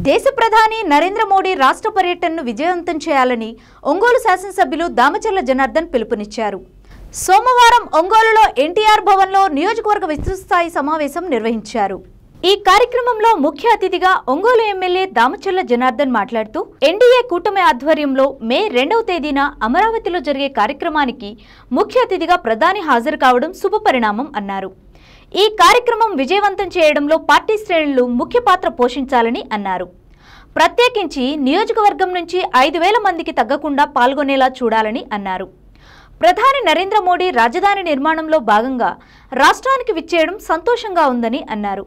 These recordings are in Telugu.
దేశ ప్రధాని నరేంద్ర మోడీ రాష్ట్ర పర్యటనను విజయవంతం చేయాలని ఒంగోలు శాసనసభ్యులు దామచర్ల జనార్దన్ పిలుపునిచ్చారు. సోమవారం ఒంగోలులో ఎన్టీఆర్ భవన్లో నియోజకవర్గ విస్తృతస్థాయి సమావేశం నిర్వహించారు. ఈ కార్యక్రమంలో ముఖ్య అతిథిగా ఒంగోలు ఎమ్మెల్యే దామచర్ల జనార్దన్ మాట్లాడుతూ ఎన్డీఏ కూటమి ఆధ్వర్యంలో మే 2వ తేదీన అమరావతిలో జరిగే కార్యక్రమానికి ముఖ్య అతిథిగా ప్రధాని హాజరు కావడం శుభపరిణామం అన్నారు. ఈ కార్యక్రమం విజయవంతం చేయడంలో పార్టీ శ్రేణులు ముఖ్య పాత్ర పోషించాలని అన్నారు. ప్రత్యేకించి నియోజకవర్గం నుంచి 5,000 మందికి తగ్గకుండా పాల్గొనేలా చూడాలని అన్నారు. ప్రధాని నరేంద్ర మోడీ రాజధాని నిర్మాణంలో భాగంగా రాష్ట్రానికి విచ్చేయడం సంతోషంగా ఉందని అన్నారు.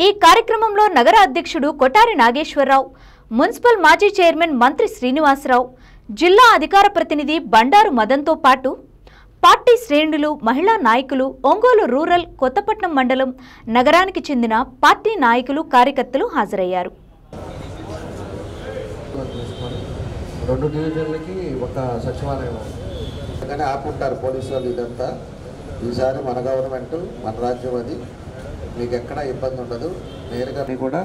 ఈ కార్యక్రమంలో నగర అధ్యక్షుడు కొటారి నాగేశ్వరరావు, మున్సిపల్ మాజీ చైర్మన్ మంత్రి శ్రీనివాసరావు, జిల్లా అధికార ప్రతినిధి బండారు మదన్తో పాటు పార్టీ శ్రేణులు, మహిళా నాయకులు, ఒంగోలు రూరల్, కొత్తపట్నం మండలం, నగరానికి చెందిన పార్టీ నాయకులు, కార్యకర్తలు హాజరయ్యారు. 2 డివిజన్లకి ఒక సచివాలయం కానీ ఆపుంటారు పోలీసు వాళ్ళు. ఇదంతా ఈసారి మన గవర్నమెంట్, మన రాజ్యం, అది మీకు ఎక్కడ ఇబ్బంది ఉండదు. నేరుగా కూడా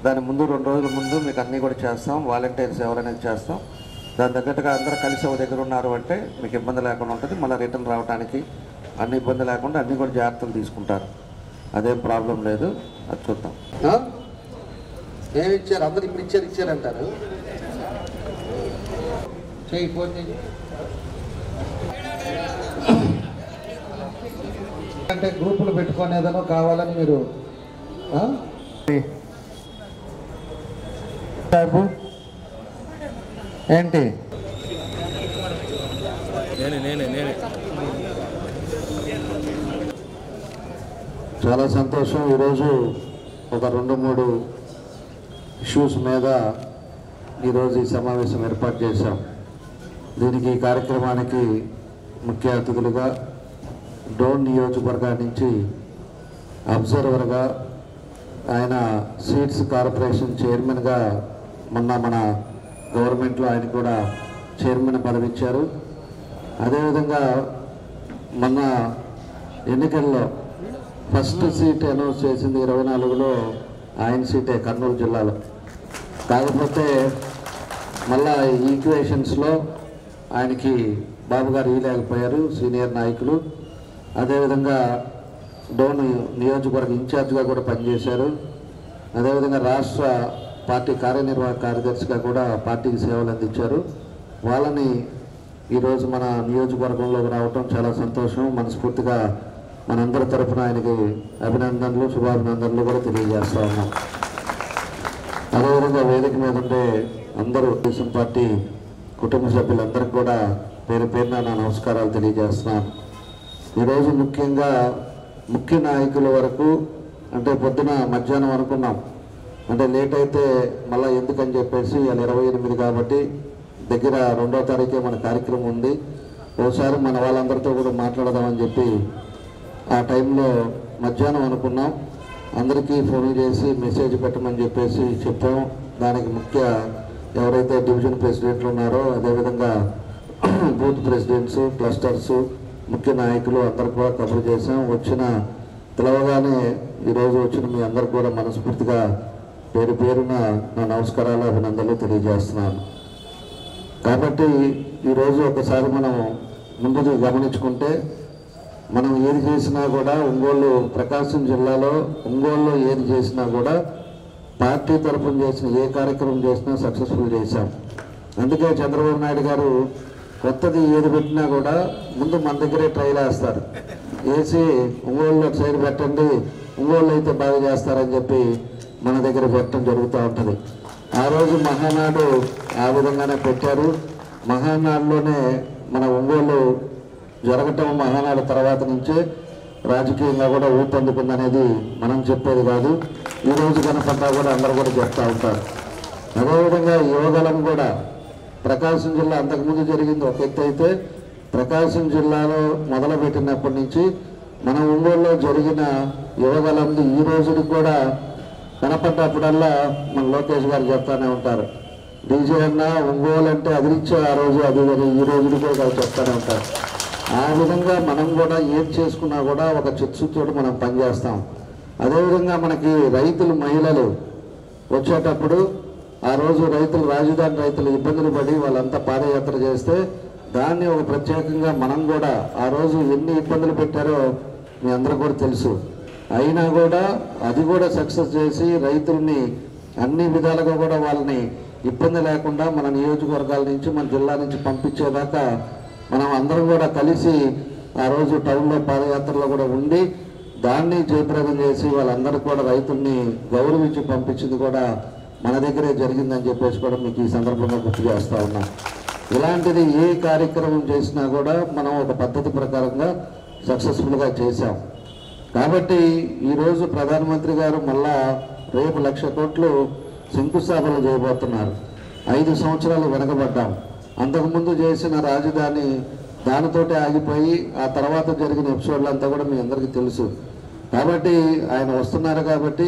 దాని ముందు 2 రోజుల ముందు మీకు అన్నీ కూడా చేస్తాం. వాలంటీర్స్ ఎవరైనా చేస్తాం. దాని తగ్గట్టుగా అందరూ కలిసి ఒక దగ్గర ఉన్నారు అంటే మీకు ఇబ్బంది లేకుండా ఉంటుంది. మళ్ళీ రిటర్న్ రావడానికి అన్ని ఇబ్బంది లేకుండా అన్నీ కూడా జాగ్రత్తలు తీసుకుంటారు. అదేం ప్రాబ్లం లేదు. అది చూద్దాం. ఏమి ఇచ్చారు? అందరు ఇప్పుడు ఇచ్చారంటారు. అంటే గ్రూపులు పెట్టుకునేదనో కావాలని మీరు ఏంటి? చాలా సంతోషం. ఈరోజు ఒక 2-3 ఇష్యూస్ మీద ఈరోజు ఈ సమావేశం ఏర్పాటు చేశాం. దీనికి ఈ కార్యక్రమానికి ముఖ్య అతిథులుగా డోన్ నియోజకవర్గం నుంచి అబ్జర్వర్గా, ఆయన సీడ్స్ కార్పొరేషన్ చైర్మన్గా మొన్న మన గవర్నమెంట్లో ఆయన కూడా చైర్మన్ పదవి ఇచ్చారు. అదేవిధంగా మొన్న ఎన్నికల్లో ఫస్ట్ సీట్ అనౌన్స్ చేసింది 24లో ఆయన సీటే, కర్నూలు జిల్లాలో. కాకపోతే మళ్ళా ఈక్వేషన్స్లో ఆయనకి బాబు గారు ఇవ్వలేకపోయారు, సీనియర్ నాయకులు. అదేవిధంగా డోన్ నియోజకవర్గ ఇన్ఛార్జ్గా కూడా పనిచేశారు. అదేవిధంగా రాష్ట్ర పార్టీ కార్యనిర్వాహక కార్యదర్శిగా కూడా పార్టీకి సేవలు అందించారు. వాళ్ళని ఈరోజు మన నియోజకవర్గంలోకి రావటం చాలా సంతోషం. మనస్ఫూర్తిగా మనందరి తరఫున ఆయనకి అభినందనలు, శుభాభినందనలు కూడా తెలియజేస్తా ఉన్నాం. అదేవిధంగా వేదిక మీద ఉండే అందరూ తెలుగుదేశం పార్టీ కుటుంబ సభ్యులందరికీ కూడా పేరు పేరున నా నమస్కారాలు తెలియజేస్తున్నాను. ఈరోజు ముఖ్యంగా ముఖ్య నాయకుల వరకు, అంటే పొద్దున మధ్యాహ్నం అనుకున్నాం, అంటే లేట్ అయితే మళ్ళీ ఎందుకని చెప్పేసి, అది 28 కాబట్టి దగ్గర 2వ తారీఖే మన కార్యక్రమం ఉంది. ఓసారి మన వాళ్ళందరితో కూడా మాట్లాడదామని చెప్పి ఆ టైంలో మధ్యాహ్నం అనుకున్నాం. అందరికీ ఫోన్ చేసి మెసేజ్ పెట్టమని చెప్పేసి చెప్పాం. దానికి ముఖ్య ఎవరైతే డివిజన్ ప్రెసిడెంట్లు ఉన్నారో, అదేవిధంగా బూత్ ప్రెసిడెంట్స్, క్లస్టర్స్, ముఖ్య నాయకులు అందరూ కూడా కబురు చేసాం. తెలవగానే ఈరోజు వచ్చిన మీ అందరు కూడా మనస్ఫూర్తిగా పేరు పేరున నా నమస్కారాలు, అభినందనలు తెలియజేస్తున్నాను. కాబట్టి ఈరోజు ఒకసారి మనం ముందుకు గమనించుకుంటే, మనం ఏది చేసినా కూడా ఒంగోలు, ప్రకాశం జిల్లాలో ఒంగోలులో ఏది చేసినా కూడా పార్టీ తరఫున చేసిన ఏ కార్యక్రమం చేసినా సక్సెస్ఫుల్ చేశాం. అందుకే చంద్రబాబు నాయుడు గారు కొత్తది ఏది పెట్టినా కూడా ముందు మన దగ్గరే ట్రైల్ వేస్తారు. వేసి ఒంగోలులో సైడ్ పెట్టండి, ఒంగోలు అయితే బాగా చేస్తారని చెప్పి మన దగ్గర పెట్టడం జరుగుతూ ఉంటుంది. ఆ రోజు మహానాడు ఆ విధంగానే పెట్టారు. మహానాడులోనే మన ఒంగోలు జరగటం, మహానాడు తర్వాత నుంచే రాజకీయంగా కూడా ఊపందుకుందనేది మనం చెప్పేది కాదు. ఈరోజు కనపడ్డా కూడా అందరూ కూడా చెప్తూ ఉంటారు. అదేవిధంగా యువగలం కూడా ప్రకాశం జిల్లా అంతకుముందు జరిగింది ఒక ఎత్తు అయితే, ప్రకాశం జిల్లాలో మొదలుపెట్టినప్పటి నుంచి మన ఒంగోలులో జరిగిన యువగలంది ఈ రోజుకి కూడా కనపడ్డప్పుడల్లా మన లోకేష్ గారు చెప్తానే ఉంటారు, డీజే అన్న ఒంగోలు అంటే అదిరిచ్చే ఆ రోజు, అది ఈ రోజుకి కూడా చెప్తానే ఉంటారు. ఆ విధంగా మనం కూడా ఏది చేసుకున్నా కూడా ఒక చిత్తశుద్ధితో మనం పనిచేస్తాం. అదేవిధంగా మనకి రైతులు, మహిళలు వచ్చేటప్పుడు ఆ రోజు రైతులు, రాజధాని రైతులు ఇబ్బందులు పడి వాళ్ళంతా పాదయాత్ర చేస్తే దాన్ని ఒక ప్రత్యేకంగా మనం కూడా ఆ రోజు ఎన్ని ఇబ్బందులు పెట్టారో మీ అందరూ కూడా తెలుసు. అయినా కూడా అది కూడా సక్సెస్ చేసి రైతుల్ని అన్ని విధాలుగా కూడా వాళ్ళని ఇబ్బంది లేకుండా మన నియోజకవర్గాల నుంచి, మన జిల్లా నుంచి పంపించేదాకా మనం అందరం కూడా కలిసి ఆ రోజు టౌన్లో పాదయాత్రలో కూడా ఉండి దాన్ని జయప్రదం చేసి వాళ్ళందరూ కూడా రైతుల్ని గౌరవించి పంపించింది కూడా మన దగ్గరే జరిగిందని చెప్పేసి కూడా మీకు ఈ సందర్భంగా గుర్తు చేస్తూ ఉన్నా. ఇలాంటిది ఏ కార్యక్రమం చేసినా కూడా మనం ఒక పద్ధతి ప్రకారంగా సక్సెస్ఫుల్గా చేశాం. కాబట్టి ఈరోజు ప్రధానమంత్రి గారు మళ్ళా రేపు 1,00,000 కోట్లు శంకుస్థాపన చేయబోతున్నారు. 5 సంవత్సరాలు వెనకబడ్డాం. అంతకుముందు చేసిన రాజధాని దానితోటే ఆగిపోయి ఆ తర్వాత జరిగిన ఎపిసోడ్లు అంతా కూడా మీ అందరికీ తెలుసు. కాబట్టి ఆయన వస్తున్నారు కాబట్టి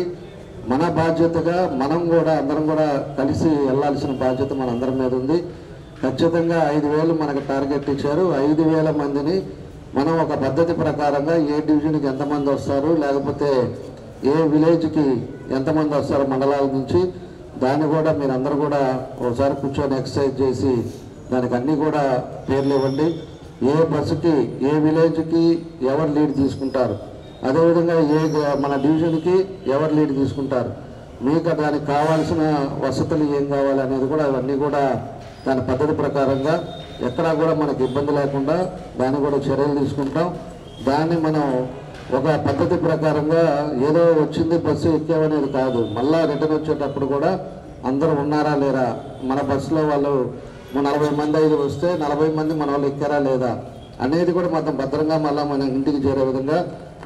మన బాధ్యతగా మనం కూడా అందరం కూడా కలిసి వెళ్ళాల్సిన బాధ్యత మనందరం మీద ఉంది. ఖచ్చితంగా 5,000 మనకు టార్గెట్ ఇచ్చారు. 5,000 మందిని మనం ఒక పద్ధతి ప్రకారంగా ఏ డివిజన్కి ఎంతమంది వస్తారు, లేకపోతే ఏ విలేజ్కి ఎంతమంది వస్తారు మండలాల నుంచి, దాన్ని కూడా మీరందరూ కూడా ఒకసారి కూర్చొని ఎక్సర్సైజ్ చేసి దానికి అన్నీ కూడా పేర్లు ఇవ్వండి. ఏ బస్సుకి, ఏ విలేజ్కి ఎవరు లీడ్ తీసుకుంటారు, అదేవిధంగా మన డివిజన్కి ఎవరు లీడ్ తీసుకుంటారు, మీకు దానికి కావాల్సిన వసతులు ఏం కావాలి అనేది కూడా అవన్నీ కూడా దాని పద్ధతి ప్రకారంగా ఎక్కడా కూడా మనకి ఇబ్బంది లేకుండా దాన్ని కూడా చర్యలు తీసుకుంటాం. దాన్ని మనం ఒక పద్ధతి ప్రకారంగా ఏదో వచ్చింది బస్సు ఎక్కామనేది కాదు, మళ్ళా రిటర్న్ వచ్చేటప్పుడు కూడా అందరూ ఉన్నారా లేరా, మన బస్సులో వాళ్ళు 40 మంది 5 వస్తే 40 మంది మన వాళ్ళు ఎక్కారా లేదా అనేది కూడా మొత్తం భద్రంగా మళ్ళీ మన ఇంటికి చేరే విధంగా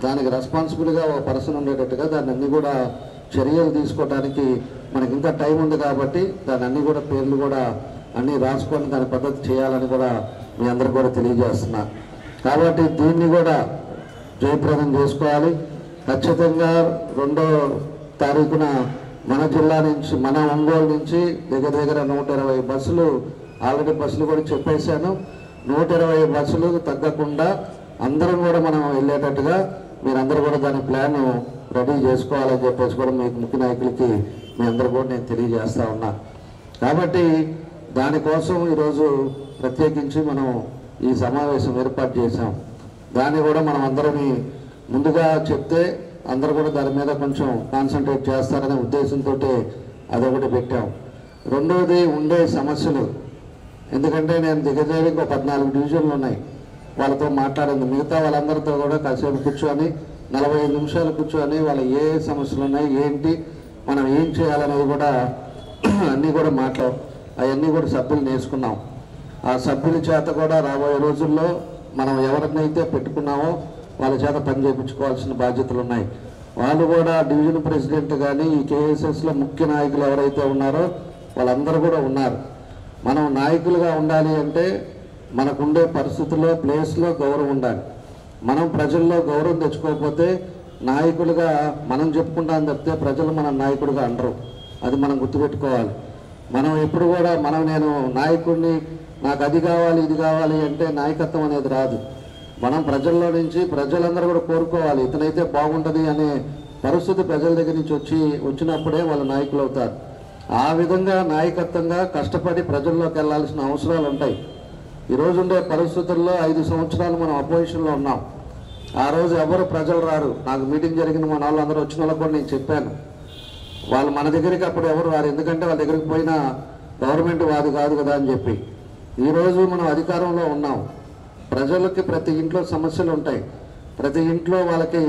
దానికి రెస్పాన్సిబుల్గా ఒక పర్సన్ ఉండేటట్టుగా దాన్ని అన్నీ కూడా చర్యలు తీసుకోవడానికి మనకి ఇంకా టైం ఉంది. కాబట్టి దాని అన్నీ కూడా పేర్లు కూడా అన్నీ రాసుకొని దాని పద్ధతి చేయాలని కూడా మీ అందరికి కూడా తెలియజేస్తున్నా. కాబట్టి దీన్ని కూడా జయప్రదం చేసుకోవాలి. ఖచ్చితంగా 2వ తారీఖున మన జిల్లా నుంచి, మన ఒంగోలు నుంచి దగ్గర 120 బస్సులు, ఆల్రెడీ బస్సులు కూడా చెప్పేశాను, 120 బస్సులు తగ్గకుండా అందరం కూడా మనం వెళ్ళేటట్టుగా మీరందరూ కూడా దాని ప్లాన్ రెడీ చేసుకోవాలని చెప్పేసి కూడా మీకు ముఖ్య నాయకులకి మీ అందరూ కూడా నేను తెలియజేస్తా ఉన్నా. కాబట్టి దానికోసం ఈరోజు ప్రత్యేకించి మనం ఈ సమావేశం ఏర్పాటు చేశాం. దాన్ని కూడా మనం అందరినీ ముందుగా చెప్తే అందరూ కూడా దాని మీద కొంచెం కాన్సన్ట్రేట్ చేస్తారనే ఉద్దేశంతో అదొకటి పెట్టాం. రెండవది ఉండే సమస్యలు, ఎందుకంటే నేను దిగజేరికి 14 డివిజన్లు ఉన్నాయి, వాళ్ళతో మాట్లాడింది. మిగతా వాళ్ళందరితో కూడా కాసేపు కూర్చొని 45 నిమిషాలు కూర్చొని వాళ్ళ ఏ సమస్యలు ఉన్నాయి, ఏంటి, మనం ఏం చేయాలనేది కూడా అన్నీ కూడా అవన్నీ కూడా సభ్యులు నేర్చుకున్నాం. ఆ సభ్యుల చేత కూడా రాబోయే రోజుల్లో మనం ఎవరినైతే పెట్టుకున్నామో వాళ్ళ చేత పని చేయించుకోవాల్సిన బాధ్యతలు ఉన్నాయి. వాళ్ళు కూడా డివిజన్ ప్రెసిడెంట్ కానీ ఈ కేఎస్ఎస్లో ముఖ్య నాయకులు ఎవరైతే ఉన్నారో వాళ్ళందరూ కూడా ఉన్నారు. మనం నాయకులుగా ఉండాలి అంటే మనకుండే పరిస్థితుల్లో, ప్లేస్లో గౌరవం ఉండాలి. మనం ప్రజల్లో గౌరవం తెచ్చుకోకపోతే నాయకులుగా మనం చెప్పుకుంటాం తప్పితే ప్రజలు మన నాయకుడిగా అనరు. అది మనం గుర్తుపెట్టుకోవాలి. మనం ఎప్పుడు కూడా నేను నాయకుడిని, నాకు అది కావాలి ఇది కావాలి అంటే నాయకత్వం అనేది రాదు. మనం ప్రజల్లో నుంచి ప్రజలందరూ కూడా కోరుకోవాలి, ఇతనైతే బాగుంటుంది అనే పరిస్థితి ప్రజల దగ్గర నుంచి వచ్చినప్పుడే వాళ్ళు నాయకులు అవుతారు. ఆ విధంగా నాయకత్వంగా కష్టపడి ప్రజల్లోకి వెళ్ళాల్సిన అవసరాలు ఉంటాయి. ఈరోజు ఉండే పరిస్థితుల్లో 5 సంవత్సరాలు మనం అపోజిషన్లో ఉన్నాం. ఆ రోజు ఎవరు ప్రజలు రారు. నాకు మీటింగ్ జరిగిన మన వాళ్ళందరూ వచ్చిన వాళ్ళకి కూడా నేను చెప్పాను, వాళ్ళు మన దగ్గరికి అప్పుడు ఎవరు రారు, ఎందుకంటే వాళ్ళ దగ్గరికి పోయినా గవర్నమెంట్ వాది కాదు కదా అని చెప్పి. ఈరోజు మనం అధికారంలో ఉన్నాం. ప్రజలకి ప్రతి ఇంట్లో సమస్యలు ఉంటాయి. ప్రతి ఇంట్లో వాళ్ళకి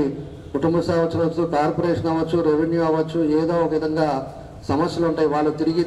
కుటుంబ సంవత్సరం అవ్వచ్చు, కార్పొరేషన్ అవ్వచ్చు, రెవెన్యూ అవ్వచ్చు, ఏదో ఒక విధంగా సమస్యలు ఉంటాయి. వాళ్ళు తిరిగి